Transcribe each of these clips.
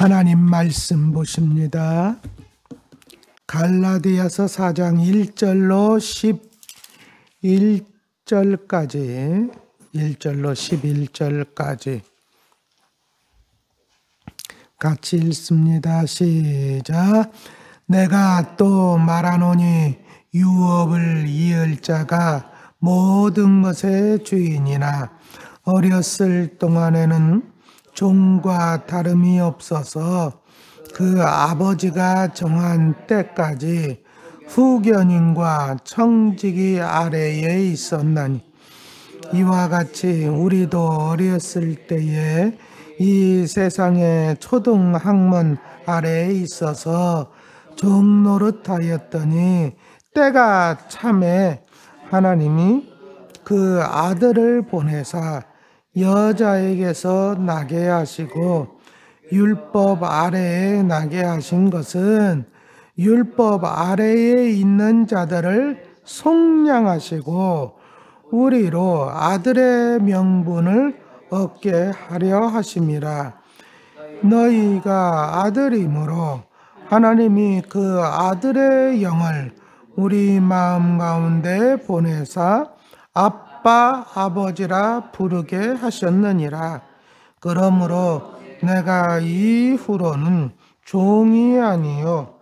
하나님 말씀 보십니다. 갈라디아서 4장 1절로 11절까지 1절로 11절까지 같이 읽습니다. 시작. 내가 또 말하노니 유업을 이을 자가 모든 것의 주인이나 어렸을 동안에는 종과 다름이 없어서 그 아버지가 정한 때까지 후견인과 청지기 아래에 있었나니 이와 같이 우리도 어렸을 때에 이 세상의 초등학문 아래에 있어서 종노릇하였더니 때가 참에 하나님이 그 아들을 보내사 여자에게서 나게 하시고 율법 아래에 나게 하신 것은 율법 아래에 있는 자들을 속량하시고 우리로 아들의 명분을 얻게 하려 하심이라. 너희가 아들이므로 하나님이 그 아들의 영을 우리 마음 가운데 보내사 아빠 아버지라 부르게 하셨느니라. 그러므로 내가 이후로는 종이 아니요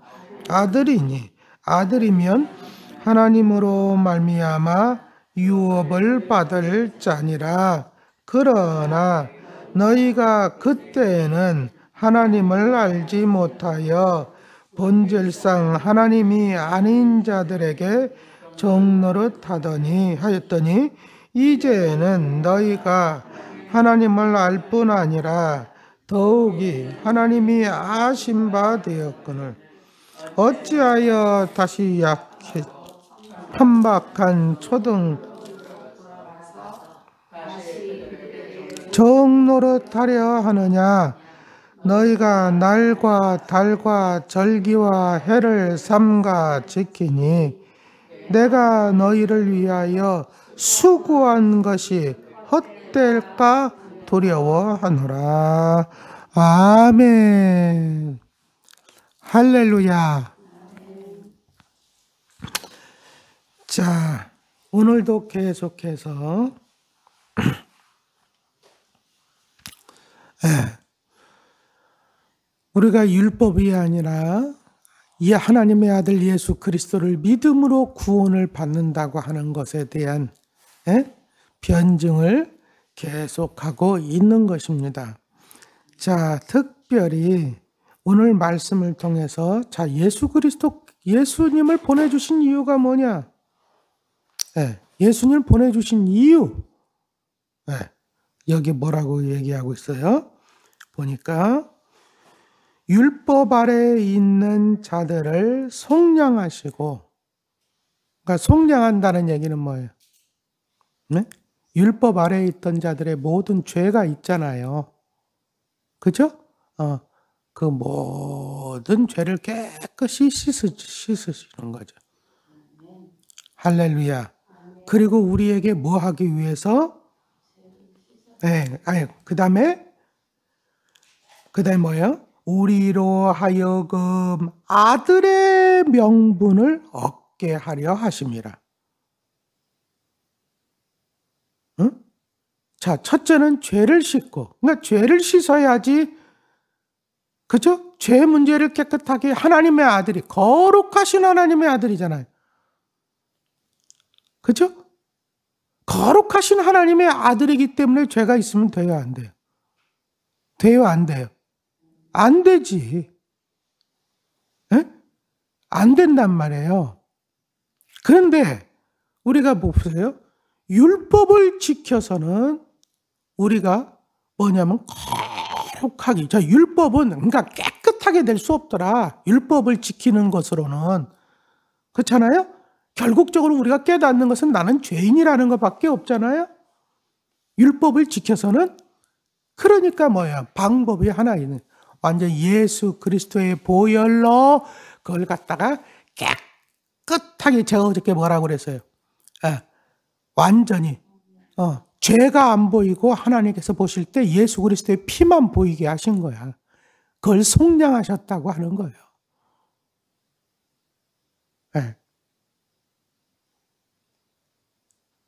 아들이니 아들이면 하나님으로 말미암아 유업을 받을 자니라. 그러나 너희가 그때에는 하나님을 알지 못하여 본질상 하나님이 아닌 자들에게 종노릇하더니 하였더니 이제는 너희가 하나님을 알 뿐 아니라 더욱이 하나님이 아신 바 되었거늘 어찌하여 다시 약해 편박한 초등 종노릇하려 하느냐. 너희가 날과 달과 절기와 해를 삼가 지키니 내가 너희를 위하여 수고한 것이 헛될까 두려워하노라. 아멘. 할렐루야. 자, 오늘도 계속해서 우리가 율법이 아니라 이 하나님의 아들 예수 그리스도를 믿음으로 구원을 받는다고 하는 것에 대한 변증을 계속하고 있는 것입니다. 자, 특별히 오늘 말씀을 통해서 자, 예수 그리스도 예수님을 보내주신 이유가 뭐냐? 예수님을 보내주신 이유. 여기 뭐라고 얘기하고 있어요? 보니까 율법 아래에 있는 자들을 속량하시고, 그러니까 속량한다는 얘기는 뭐예요? 네? 율법 아래에 있던 자들의 모든 죄가 있잖아요. 그죠? 그 모든 죄를 깨끗이 씻으시는 거죠. 할렐루야. 그리고 우리에게 뭐 하기 위해서? 그 다음에 뭐예요? 우리로 하여금 아들의 명분을 얻게 하려 하심이라. 응? 자, 첫째는 죄를 씻고, 그러니까 죄를 씻어야지, 그죠? 죄 문제를 깨끗하게 하나님의 아들이, 거룩하신 하나님의 아들이잖아요. 그죠? 거룩하신 하나님의 아들이기 때문에 죄가 있으면 돼요, 안 돼요? 돼요, 안 돼요? 안 되지. 안 된단 말이에요. 그런데 우리가 보세요. 율법을 지켜서는 우리가 뭐냐면 거룩하게. 자, 율법은 그러니까 깨끗하게 될 수 없더라. 율법을 지키는 것으로는. 그렇잖아요? 결국적으로 우리가 깨닫는 것은 나는 죄인이라는 것밖에 없잖아요. 율법을 지켜서는. 그러니까 뭐예요? 방법이 하나 있는. 완전 예수 그리스도의 보혈로 그걸 갖다가 깨끗하게, 제가 어저께 뭐라고 그랬어요? 완전히 죄가 안 보이고 하나님께서 보실 때 예수 그리스도의 피만 보이게 하신 거야. 그걸 속량하셨다고 하는 거예요. 네.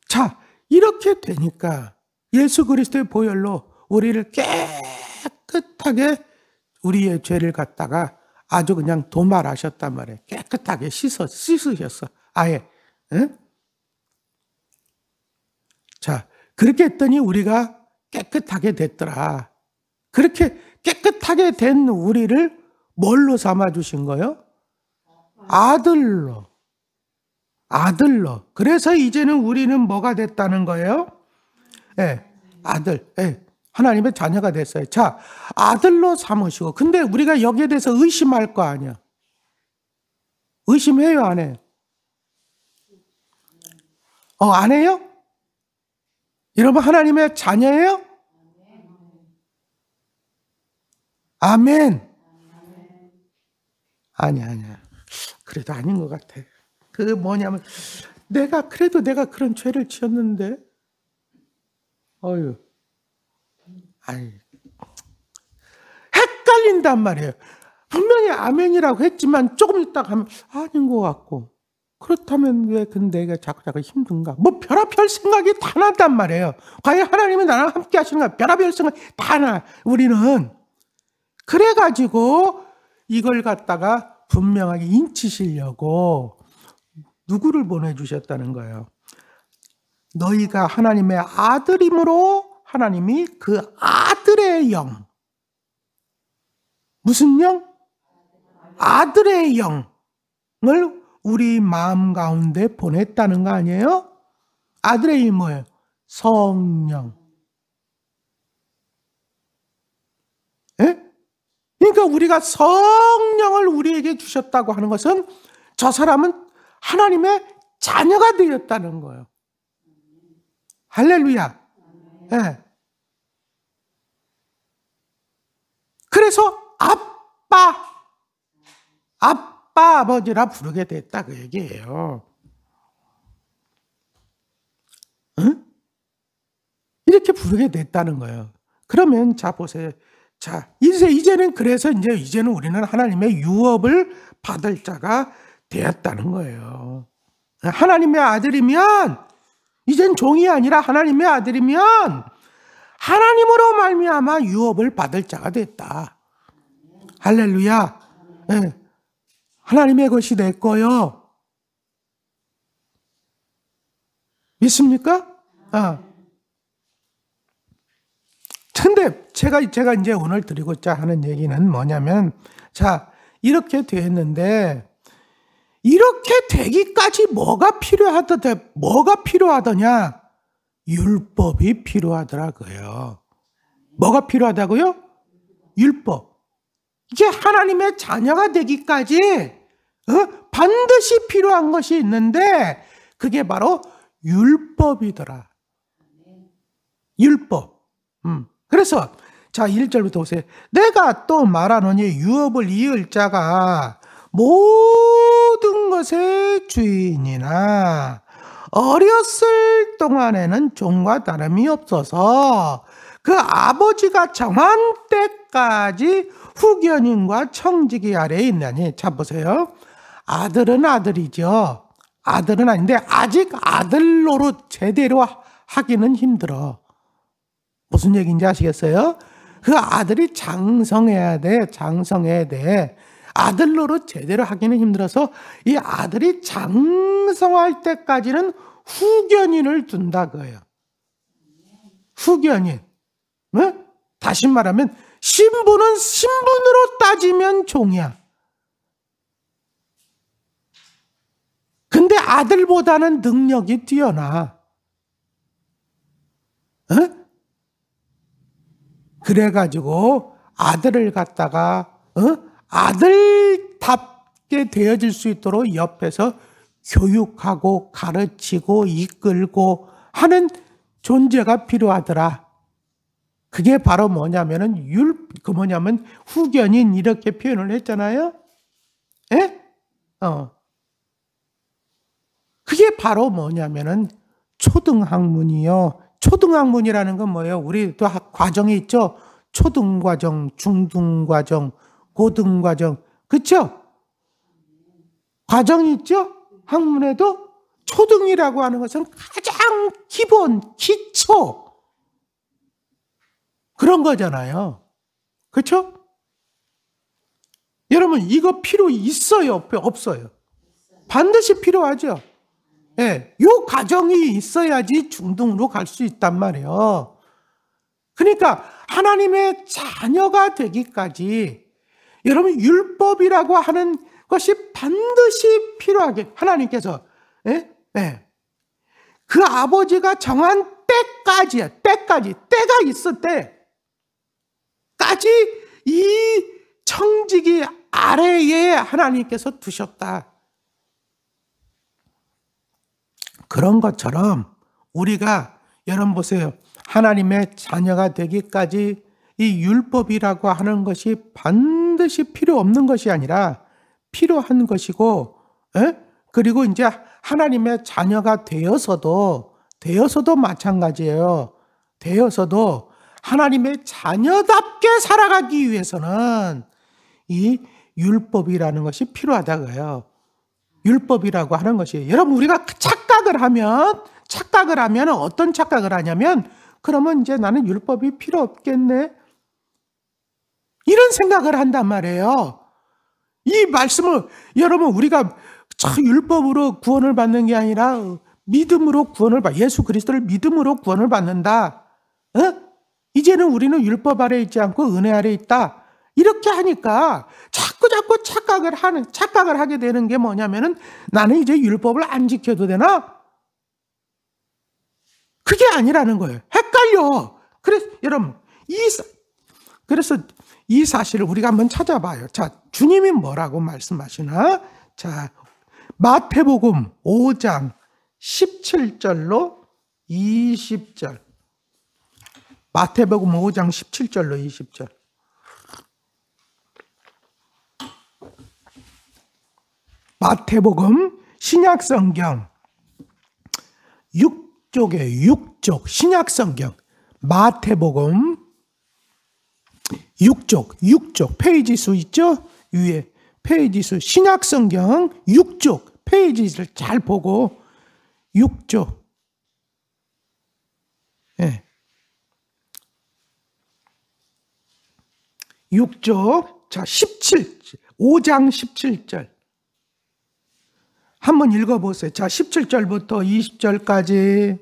자, 이렇게 되니까 예수 그리스도의 보혈로 우리를 깨끗하게 우리의 죄를 갖다가 아주 그냥 도말하셨단 말이에요. 깨끗하게 씻으셨어. 아예. 응? 자, 그렇게 했더니 우리가 깨끗하게 됐더라. 그렇게 깨끗하게 된 우리를 뭘로 삼아주신 거예요? 아들로. 아들로. 그래서 이제는 우리는 뭐가 됐다는 거예요? 예, 아들. 예, 하나님의 자녀가 됐어요. 자, 아들로 삼으시고. 근데 우리가 여기에 대해서 의심할 거 아니야. 의심해요, 안 해요? 안 해요? 여러분, 하나님의 자녀예요? 아멘. 아니야. 그래도 아닌 것 같아. 그 뭐냐면, 내가 그런 죄를 지었는데, 헷갈린단 말이에요. 분명히 아멘이라고 했지만 조금 있다가 하면 아닌 것 같고, 그렇다면 왜 근데 내가 자꾸 힘든가? 뭐 별의별 생각이 다 난단 말이에요. 과연 하나님은 나랑 함께 하시는가? 별의별 생각이 다 나. 우리는 그래가지고 이걸 갖다가 분명하게 인치시려고 누구를 보내주셨다는 거예요. 너희가 하나님의 아들임으로 하나님이 그 아들의 영, 무슨 영? 아들의 영을 우리 마음 가운데 보냈다는 거 아니에요? 아들의 영이 뭐예요? 성령. 예? 그러니까 우리가 성령을 우리에게 주셨다고 하는 것은 저 사람은 하나님의 자녀가 되었다는 거예요. 할렐루야. 예. 그래서 아빠, 아버지라 부르게 됐다 그 얘기예요. 응? 이렇게 부르게 됐다는 거예요. 그러면 자 보세요. 자, 이제는 그래서 이제는 우리는 하나님의 유업을 받을 자가 되었다는 거예요. 하나님의 아들이면 이젠 종이 아니라 하나님의 아들이면 하나님으로 말미암아 유업을 받을 자가 됐다. 할렐루야. 네. 하나님의 것이 내 거요. 믿습니까? 근데 제가 이제 오늘 드리고자 하는 얘기는 뭐냐면, 자, 이렇게 됐는데, 이렇게 되기까지 뭐가 필요하더냐? 율법이 필요하더라고요. 뭐가 필요하다고요? 율법. 이게 하나님의 자녀가 되기까지 반드시 필요한 것이 있는데 그게 바로 율법이더라. 율법. 그래서 자 1절부터 보세요. 내가 또 말하노니 유업을 이을 자가 모든 것의 주인이나 어렸을 동안에는 종과 다름이 없어서 그 아버지가 정한 때까지 후견인과 청지기 아래에 있나니. 자 보세요. 아들은 아들이죠. 아들은 아닌데 아직 아들 노릇 제대로 하기는 힘들어. 무슨 얘기인지 아시겠어요? 그 아들이 장성해야 돼. 아들 노릇 제대로 하기는 힘들어서 이 아들이 장성할 때까지는 후견인을 둔다 그거예요. 후견인. 네? 다시 말하면 신분은 신분으로 따지면 종이야. 근데 아들보다는 능력이 뛰어나. 그래가지고 아들을 갖다가 아들답게 되어질 수 있도록 옆에서 교육하고 가르치고 이끌고 하는 존재가 필요하더라. 그게 바로 뭐냐면은 후견인 이렇게 표현을 했잖아요. 예? 그게 바로 뭐냐면은 초등학문이요. 초등학문이라는 건 뭐예요? 우리 또 과정이 있죠. 초등과정, 중등과정, 고등과정, 그쵸? 과정이 있죠? 학문에도 초등이라고 하는 것은 가장 기본, 기초 그런 거잖아요. 그렇죠? 여러분 이거 필요 있어요? 없어요? 반드시 필요하죠. 예, 요 과정이 있어야지 중등으로 갈 수 있단 말이에요. 그러니까 하나님의 자녀가 되기까지 여러분 율법이라고 하는 것이 반드시 필요하게 하나님께서 그 아버지가 정한 때가 있을 때까지 이 청지기 아래에 하나님께서 두셨다. 그런 것처럼 우리가 여러분 보세요. 하나님의 자녀가 되기까지 이 율법이라고 하는 것이 반드시 필요 없는 것이 아니라 필요한 것이고, 그리고 이제 하나님의 자녀가 되어서도 마찬가지예요. 되어서도 하나님의 자녀답게 살아가기 위해서는 이 율법이라는 것이 필요하다고요. 율법이라고 하는 것이 여러분 우리가 착각을 하면 어떤 착각을 하냐면 그러면 이제 나는 율법이 필요 없겠네 이런 생각을 한단 말이에요. 이 말씀을 여러분 우리가 율법으로 구원을 받는 게 아니라 믿음으로 예수 그리스도를 믿음으로 구원을 받는다. 이제는 우리는 율법 아래 있지 않고 은혜 아래 있다. 이렇게 하니까 자꾸 착각을 하게 되는 게 뭐냐면은 나는 이제 율법을 안 지켜도 되나? 그게 아니라는 거예요. 헷갈려. 그래서 여러분 그래서 이 사실을 우리가 한번 찾아봐요. 자, 주님이 뭐라고 말씀하시나? 자, 마태복음 5장 17절로 20절. 마태복음 5장 17절로 20절. 마태복음 신약성경 6쪽에 6쪽 신약성경 마태복음 6쪽 페이지 수 있죠? 위에 페이지 수 신약성경 6쪽 페이지를 잘 보고 6쪽 예. 6쪽 자 5장 17절 한번 읽어보세요. 자 17절부터 20절까지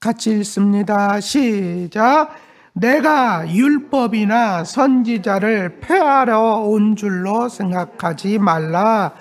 같이 읽습니다. 시작. 내가 율법이나 선지자를 폐하러 온 줄로 생각하지 말라.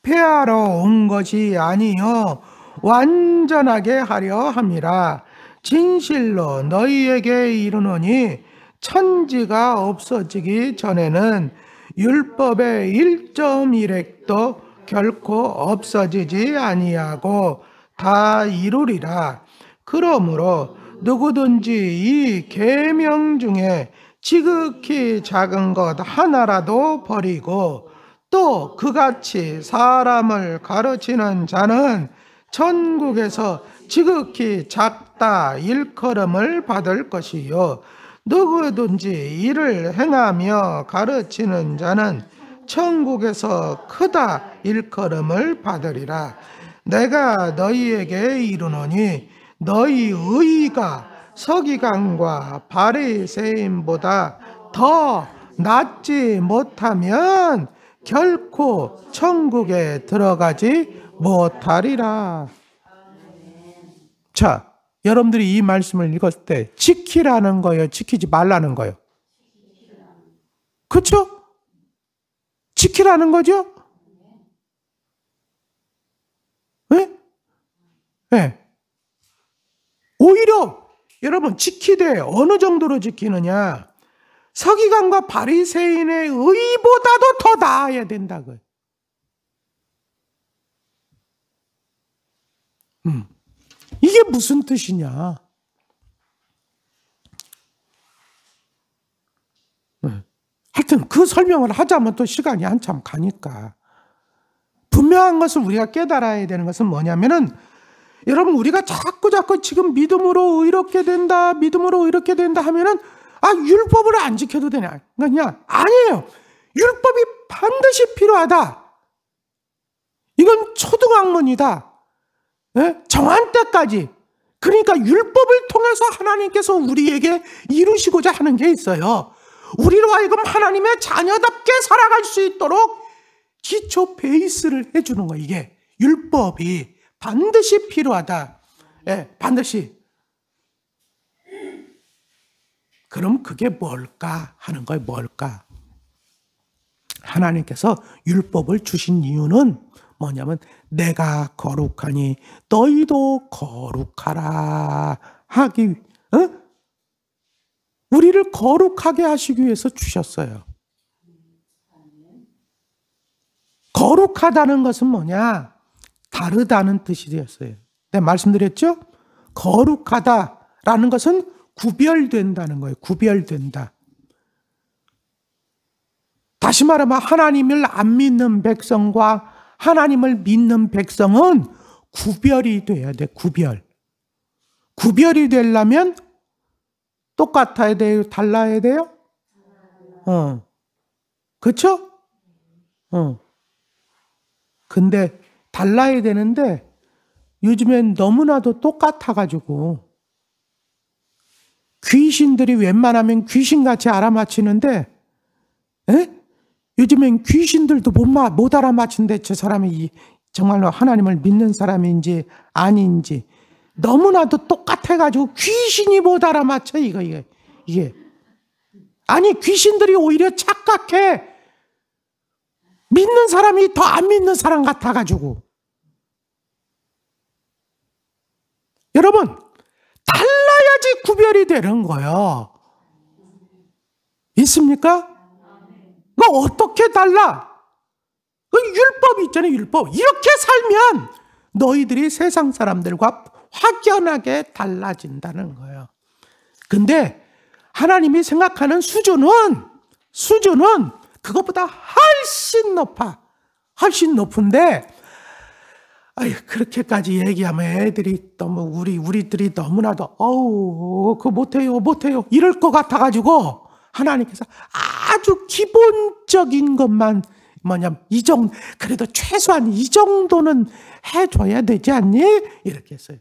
폐하러 온 것이 아니요 완전하게 하려 함이라. 진실로 너희에게 이르노니 천지가 없어지기 전에는 율법의 1.1획도 결코 없어지지 아니하고 다 이루리라. 그러므로 누구든지 이 계명 중에 지극히 작은 것 하나라도 버리고 또 그같이 사람을 가르치는 자는 천국에서 지극히 작다 일컬음을 받을 것이요 누구든지 이를 행하며 가르치는 자는 천국에서 크다 일컬음을 받으리라. 내가 너희에게 이르노니 너희 의가 서기관과 바리새인보다 더 낫지 못하면 결코 천국에 들어가지 못하리라. 자, 여러분들이 이 말씀을 읽었을 때 지키라는 거예요? 지키지 말라는 거예요? 그렇죠? 지키라는 거죠? 네? 네. 오히려 여러분 지키되 어느 정도로 지키느냐? 서기관과 바리새인의 의보다도 더 나아야 된다고요. 이게 무슨 뜻이냐? 하여튼 그 설명을 하자면 또 시간이 한참 가니까 분명한 것을 우리가 깨달아야 되는 것은 뭐냐면은 여러분 우리가 자꾸 지금 믿음으로 의롭게 된다 하면은 율법을 안 지켜도 되냐? 아니에요. 율법이 반드시 필요하다. 이건 초등학문이다. 예? 정한 때까지. 그러니까 율법을 통해서 하나님께서 우리에게 이루시고자 하는 게 있어요. 우리로 하여금 하나님의 자녀답게 살아갈 수 있도록 기초 베이스를 해주는 거예요. 이게 율법이 반드시 필요하다. 예, 반드시. 그럼 그게 뭘까 하는 거예요. 뭘까? 하나님께서 율법을 주신 이유는 뭐냐면 내가 거룩하니 너희도 거룩하라 하기, 우리를 거룩하게 하시기 위해서 주셨어요. 거룩하다는 것은 뭐냐? 다르다는 뜻이 되었어요. 내가 말씀드렸죠? 거룩하다라는 것은 구별된다는 거예요. 구별된다. 다시 말하면 하나님을 안 믿는 백성과 하나님을 믿는 백성은 구별이 돼야 돼. 구별. 구별이 되려면 똑같아야 돼요? 달라야 돼요? 그렇죠? 근데 달라야 되는데 요즘엔 너무나도 똑같아가지고 귀신들이 웬만하면 귀신같이 알아맞히는데, 요즘엔 귀신들도 못 알아맞힌대. 저 사람이 정말로 하나님을 믿는 사람인지 아닌지. 너무나도 똑같아가지고 귀신이 못 알아맞혀. 이게. 아니, 귀신들이 오히려 착각해. 믿는 사람이 더 안 믿는 사람 같아가지고. 여러분, 달라야지 구별이 되는 거예요. 있습니까? 어떻게 달라? 율법이 있잖아요. 율법. 이렇게 살면 너희들이 세상 사람들과 확연하게 달라진다는 거예요. 근데 하나님이 생각하는 수준은 그것보다 훨씬 높아. 훨씬 높은데, 그렇게까지 얘기하면 애들이 너무 우리들이 너무나도 그거 못해요 이럴 것 같아가지고 하나님께서 아주 기본적인 것만 그래도 최소한 이 정도는 해줘야 되지 않니? 이렇게 했어요.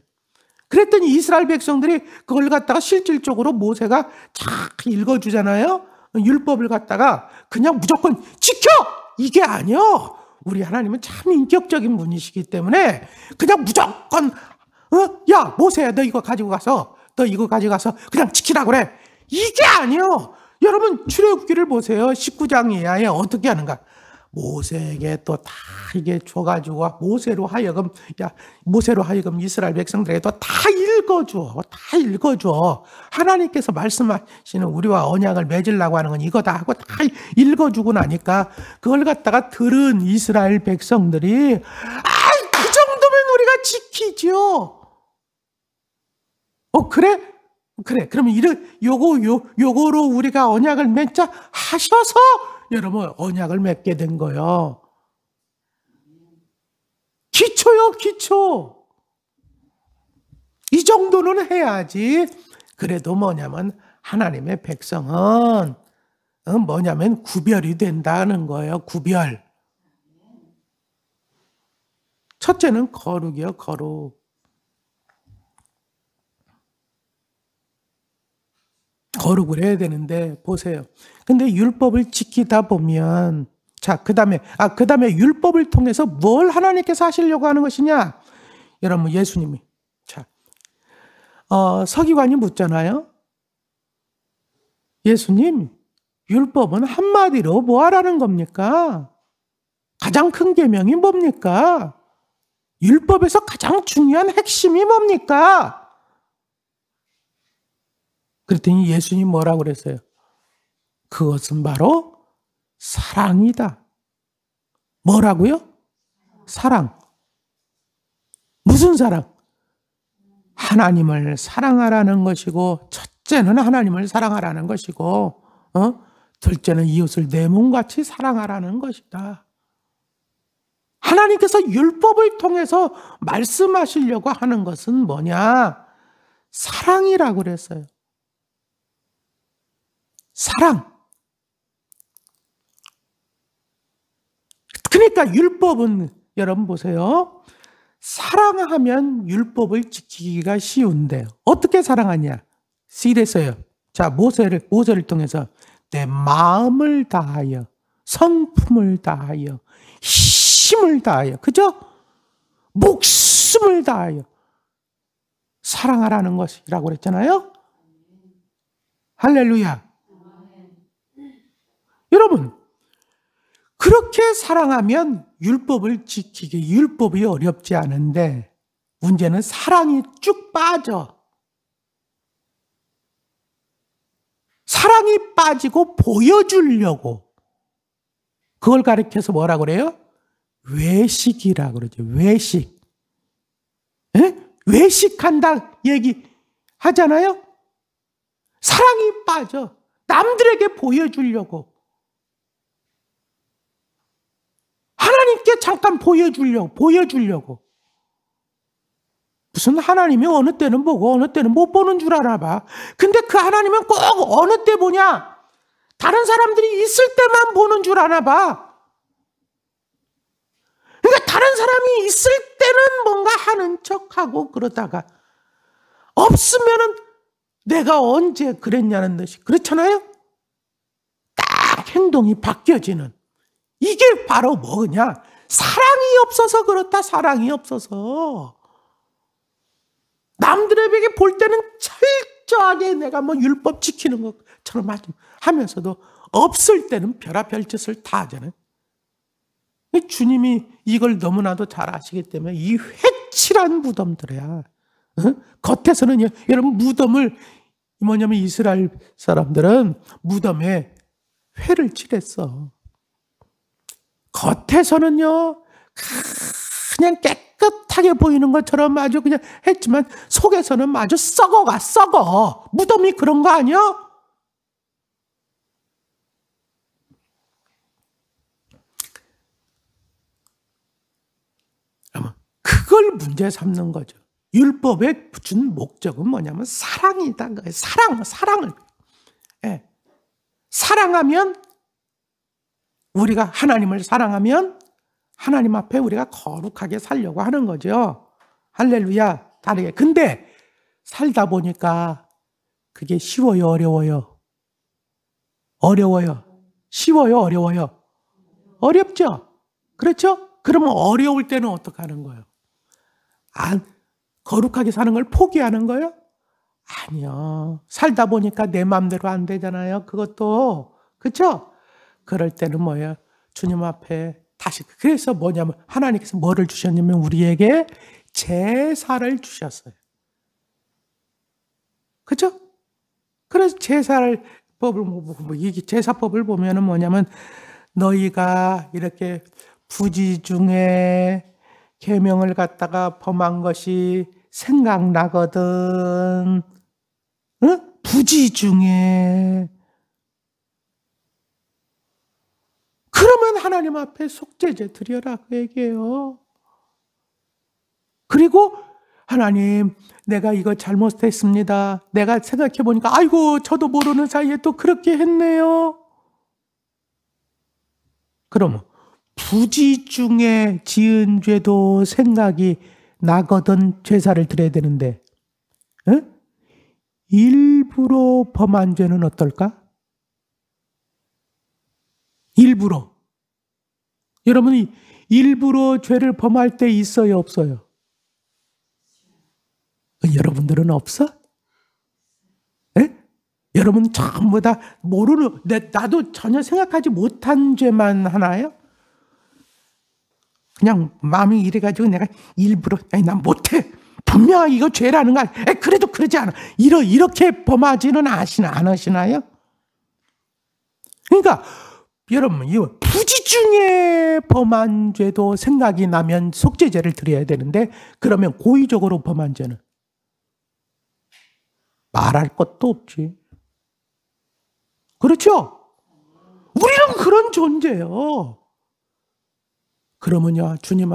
그랬더니 이스라엘 백성들이 그걸 갖다가 실질적으로 모세가 쫙 읽어주잖아요. 율법을 갖다가 그냥 무조건 지켜! 이게 아니요. 우리 하나님은 참 인격적인 분이시기 때문에 그냥 무조건 야 모세야 너 이거 가지고 가서 그냥 지키라고 그래. 이게 아니요. 여러분 출애굽기를 보세요. 19장 이하에 어떻게 하는가. 모세에게 또 다 이게 줘가지고 모세로 하여금 이스라엘 백성들에게 또 다 읽어줘. 하나님께서 말씀하시는 우리와 언약을 맺으려고 하는 건 이거다 하고 다 읽어주고 나니까 그걸 갖다가 들은 이스라엘 백성들이 그 정도면 우리가 지키죠. 그래? 그러면 요거로 우리가 언약을 맺자 하셔서 여러분 언약을 맺게 된 거예요. 기초요, 기초. 이 정도는 해야지. 그래도 뭐냐면 하나님의 백성은 뭐냐면 구별이 된다는 거예요. 구별. 첫째는 거룩이요, 거룩. 거룩을 해야 되는데 보세요. 근데 율법을 지키다 보면 그 다음에 율법을 통해서 뭘 하나님께서 하시려고 하는 것이냐? 여러분 예수님이 서기관이 묻잖아요. 예수님, 율법은 한마디로 뭐 하라는 겁니까? 가장 큰 계명이 뭡니까? 율법에서 가장 중요한 핵심이 뭡니까? 그랬더니 예수님 뭐라고 그랬어요? 그것은 바로 사랑이다. 뭐라고요? 사랑. 무슨 사랑? 하나님을 사랑하라는 것이고, 첫째는 하나님을 사랑하라는 것이고, 둘째는 이웃을 내 몸같이 사랑하라는 것이다. 하나님께서 율법을 통해서 말씀하시려고 하는 것은 뭐냐? 사랑이라고 그랬어요. 사랑. 그러니까 율법은 여러분 보세요. 사랑하면 율법을 지키기가 쉬운데 어떻게 사랑하냐? 이랬어요. 자, 모세를 통해서 내 마음을 다하여 성품을 다하여 힘을 다하여 그죠? 목숨을 다하여 사랑하라는 것이라고 그랬잖아요. 할렐루야. 여러분 그렇게 사랑하면 율법을 지키기 율법이 어렵지 않은데 문제는 사랑이 쭉 빠져. 사랑이 빠지고 보여주려고 그걸 가리켜서 뭐라고 그래요? 외식이라고 그러죠. 외식. 에? 외식한다 얘기하잖아요. 사랑이 빠져. 남들에게 보여주려고. 하나님께 잠깐 보여주려고. 무슨 하나님이 어느 때는 보고 어느 때는 못 보는 줄 아나 봐. 근데 그 하나님은 꼭 어느 때 보냐? 다른 사람들이 있을 때만 보는 줄 아나 봐. 그러니까 다른 사람이 있을 때는 뭔가 하는 척하고 그러다가 없으면은 내가 언제 그랬냐는 듯이 그렇잖아요? 딱 행동이 바뀌어지는 이게 바로 뭐냐? 사랑이 없어서 그렇다. 사랑이 없어서. 남들에게 볼 때는 철저하게 내가 뭐 율법 지키는 것처럼 하면서도 없을 때는 별의별 짓을 다 하잖아요. 주님이 이걸 너무나도 잘 아시기 때문에 이 회칠한 무덤들이야. 겉에서는 여러분 무덤을 뭐냐면 이스라엘 사람들은 무덤에 회를 칠했어. 겉에서는요 그냥 깨끗하게 보이는 것처럼 아주 그냥 했지만 속에서는 아주 썩어. 무덤이 그런 거 아니야? 그걸 문제 삼는 거죠. 율법에 준 목적은 뭐냐면 사랑이다. 사랑을. 예. 사랑하면 우리가 하나님을 사랑하면 하나님 앞에 우리가 거룩하게 살려고 하는 거죠. 할렐루야. 다르게. 근데 살다 보니까 그게 쉬워요, 어려워요? 어려워요. 쉬워요, 어려워요? 어렵죠? 그렇죠? 그러면 어려울 때는 어떻게 하는 거예요? 거룩하게 사는 걸 포기하는 거예요? 아니요. 살다 보니까 내 마음대로 안 되잖아요. 그것도. 그렇죠? 그럴 때는 뭐예요? 주님 앞에 다시. 그래서 뭐냐면 하나님께서 뭐를 주셨냐면 우리에게 제사를 주셨어요. 그렇죠? 그래서 제사를 이게 제사법을 보면은 뭐냐면 너희가 이렇게 부지 중에 계명을 갖다가 범한 것이 생각나거든. 응? 부지 중에. 그러면 하나님 앞에 속죄제 드려라 그 얘기예요. 그리고 하나님 내가 이거 잘못했습니다. 내가 생각해 보니까 아이고 저도 모르는 사이에 또 그렇게 했네요. 그러면 부지 중에 지은 죄도 생각이 나거든 제사를 드려야 되는데 응? 일부러 범한 죄는 어떨까? 일부러. 여러분이 일부러 죄를 범할 때 있어요, 없어요? 여러분들은 없어? 에? 여러분 전부 다 모르는, 나도 전혀 생각하지 못한 죄만 하나요? 그냥 마음이 이래가지고 내가 일부러, 아니, 난 못해. 분명히 이거 죄라는 거 아니야. 그래도 그러지 않아. 이렇게 범하지는 않으시나요? 그러니까, 여러분, 이 부지 중에 범한 죄도 생각이 나면 속죄제를 드려야 되는데, 그러면 고의적으로 범한 죄는 말할 것도 없지. 그렇죠? 우리는 그런 존재예요. 그러면요, 주님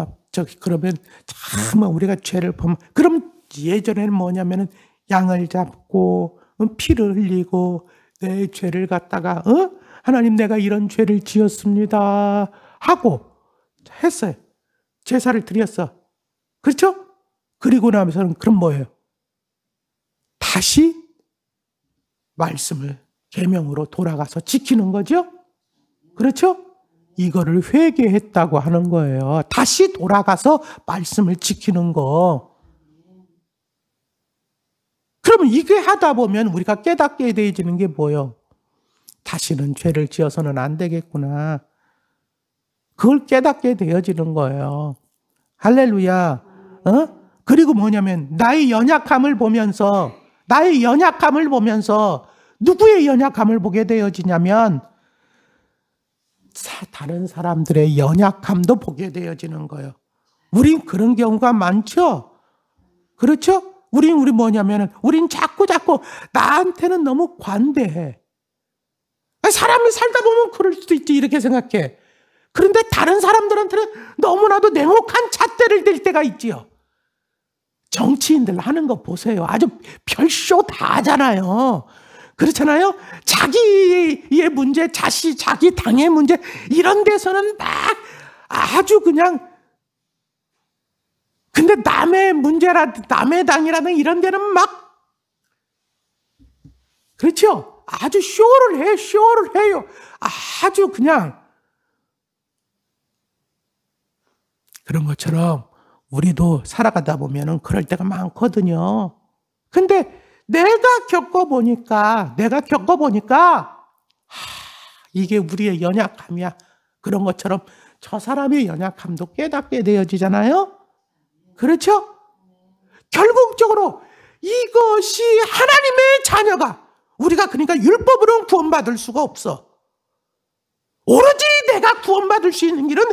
그러면 참 우리가 죄를 그럼 예전에는 뭐냐면은 양을 잡고 피를 흘리고 내 죄를 갖다가 하나님 내가 이런 죄를 지었습니다 하고 했어요. 제사를 드렸어. 그렇죠? 그리고 나면서는 그럼 뭐예요? 다시 말씀을 계명으로 돌아가서 지키는 거죠? 그렇죠? 이거를 회개했다고 하는 거예요. 다시 돌아가서 말씀을 지키는 거. 그러면 이게 하다 보면 우리가 깨닫게 되어지는 게 뭐예요? 다시는 죄를 지어서는 안 되겠구나. 그걸 깨닫게 되어지는 거예요. 할렐루야. 그리고 뭐냐면 나의 연약함을 보면서 누구의 연약함을 보게 되어지냐면 다른 사람들의 연약함도 보게 되어지는 거예요. 우린 그런 경우가 많죠? 그렇죠? 우린 자꾸 나한테는 너무 관대해. 사람이 살다 보면 그럴 수도 있지, 이렇게 생각해. 그런데 다른 사람들한테는 너무나도 냉혹한 잣대를 댈 때가 있지요. 정치인들 하는 거 보세요. 아주 별쇼 다 하잖아요. 그렇잖아요? 자기의 문제, 자기 당의 문제, 이런 데서는 막 아주 그냥, 근데 남의 남의 당이라든 이런 데는 막, 그렇죠? 아주 쇼를 해요. 아주 그냥. 그런 것처럼 우리도 살아가다 보면은 그럴 때가 많거든요. 근데 내가 겪어보니까 이게 우리의 연약함이야. 그런 것처럼 저 사람의 연약함도 깨닫게 되어지잖아요. 그렇죠? 결국적으로 이것이 하나님의 자녀가, 우리가 그러니까 율법으로는 구원받을 수가 없어. 오로지 내가 구원받을 수 있는 길은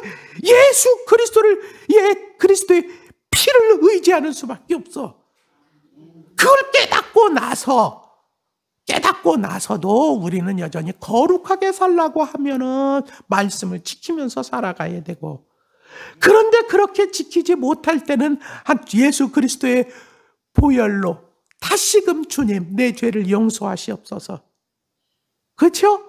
예수 그리스도의 피를 의지하는 수밖에 없어. 그걸 깨닫고 나서도 우리는 여전히 거룩하게 살라고 하면은 말씀을 지키면서 살아가야 되고, 그런데 그렇게 지키지 못할 때는 예수 그리스도의 보혈로 다시금 주님 내 죄를 용서하시옵소서. 그렇죠?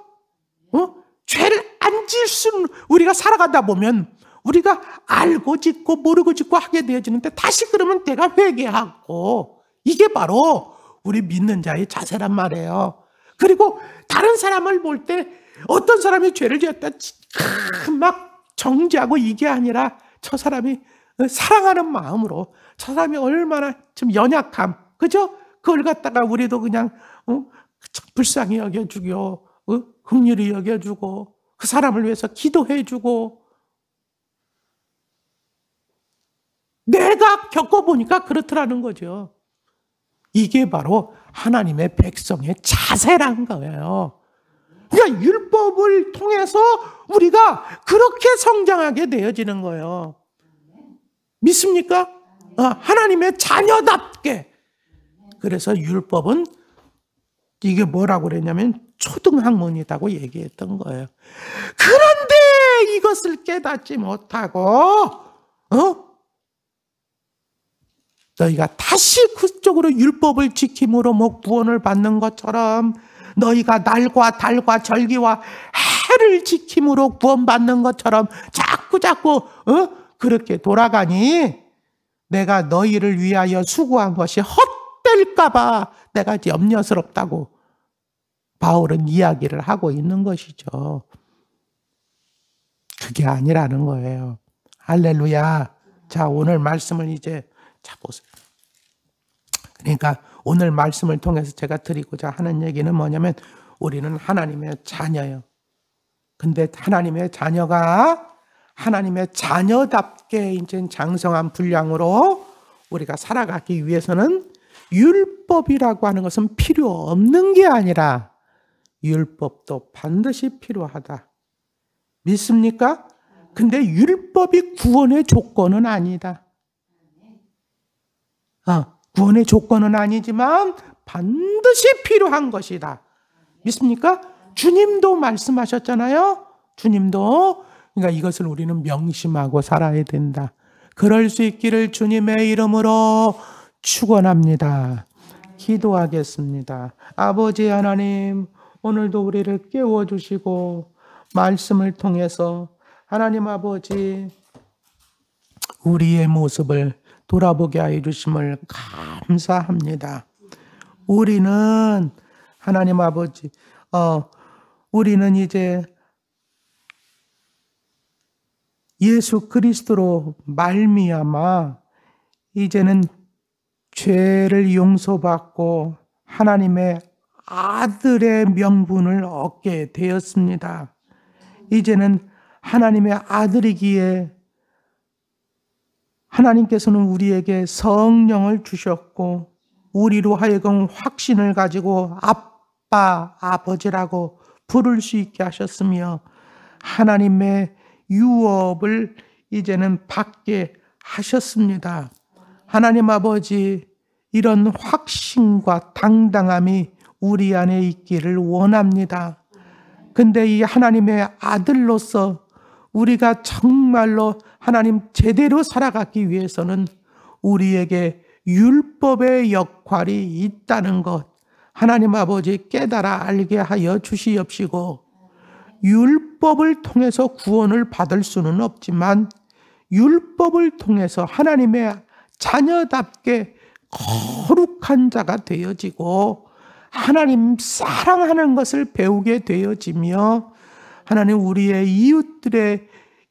죄를 안 지을 수는, 우리가 살아가다 보면 우리가 알고 짓고 모르고 짓고 하게 되어지는데 다시 그러면 내가 회개하고, 이게 바로 우리 믿는 자의 자세란 말이에요. 그리고 다른 사람을 볼 때 어떤 사람이 죄를 지었다 막 정죄하고 이게 아니라 저 사람이 사랑하는 마음으로, 저 사람이 얼마나 좀 연약함, 그죠? 그걸 갖다가 우리도 그냥 불쌍히 여겨주고, 긍휼히 여겨주고, 그 사람을 위해서 기도해주고. 내가 겪어보니까 그렇더라는 거죠. 이게 바로 하나님의 백성의 자세란 거예요. 그러니까 율법을 통해서 우리가 그렇게 성장하게 되어지는 거예요. 믿습니까? 하나님의 자녀답게. 그래서 율법은 이게 뭐라고 그랬냐면 초등학문이라고 얘기했던 거예요. 그런데 이것을 깨닫지 못하고 너희가 다시 그쪽으로 율법을 지킴으로 뭐 구원을 받는 것처럼, 너희가 날과 달과 절기와 해를 지킴으로 구원받는 것처럼 자꾸 그렇게 돌아가니 내가 너희를 위하여 수고한 것이 헛될까 봐 내가 염려스럽다고 바울은 이야기를 하고 있는 것이죠. 그게 아니라는 거예요. 할렐루야. 자, 오늘 말씀을 이제 보세요. 그러니까 오늘 말씀을 통해서 제가 드리고자 하는 얘기는 뭐냐면, 우리는 하나님의 자녀예요. 근데 하나님의 자녀가 하나님의 자녀답게 이제 장성한 분량으로 우리가 살아가기 위해서는 율법이라고 하는 것은 필요 없는 게 아니라 율법도 반드시 필요하다. 믿습니까? 근데 율법이 구원의 조건은 아니다. 구원의 조건은 아니지만 반드시 필요한 것이다. 믿습니까? 주님도 말씀하셨잖아요. 주님도. 그러니까 이것을 우리는 명심하고 살아야 된다. 그럴 수 있기를 주님의 이름으로 축원합니다. 기도하겠습니다. 아버지 하나님, 오늘도 우리를 깨워주시고 말씀을 통해서 하나님 아버지, 우리의 모습을 돌아보게 하여 주심을 감사합니다. 우리는 하나님 아버지, 우리는 이제 예수 그리스도로 말미암아 이제는 죄를 용서받고 하나님의 아들의 명분을 얻게 되었습니다. 이제는 하나님의 아들이기에 하나님께서는 우리에게 성령을 주셨고 우리로 하여금 확신을 가지고 아빠, 아버지라고 부를 수 있게 하셨으며 하나님의 유업을 이제는 받게 하셨습니다. 하나님 아버지, 이런 확신과 당당함이 우리 안에 있기를 원합니다. 근데 이 하나님의 아들로서 우리가 정말로 하나님 제대로 살아가기 위해서는 우리에게 율법의 역할이 있다는 것, 하나님 아버지 깨달아 알게 하여 주시옵시고, 율법을 통해서 구원을 받을 수는 없지만 율법을 통해서 하나님의 자녀답게 거룩한 자가 되어지고 하나님 사랑하는 것을 배우게 되어지며 하나님 우리의 이웃들의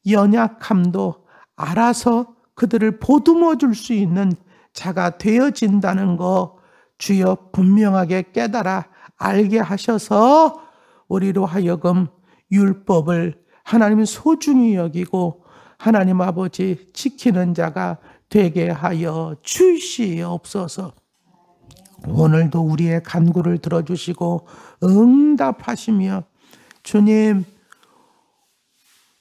연약함도 알아서 그들을 보듬어 줄 수 있는 자가 되어진다는 거 주여 분명하게 깨달아 알게 하셔서 우리로 하여금 율법을 하나님 소중히 여기고 하나님 아버지 지키는 자가 되게 하여 주시옵소서. 오늘도 우리의 간구를 들어주시고 응답하시며 주님,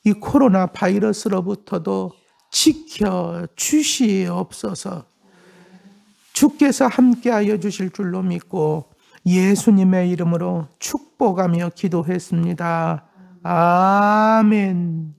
이 코로나 바이러스로부터도 지켜 주시옵소서. 주께서 함께하여 주실 줄로 믿고 예수님의 이름으로 축복하며 기도했습니다. 아멘.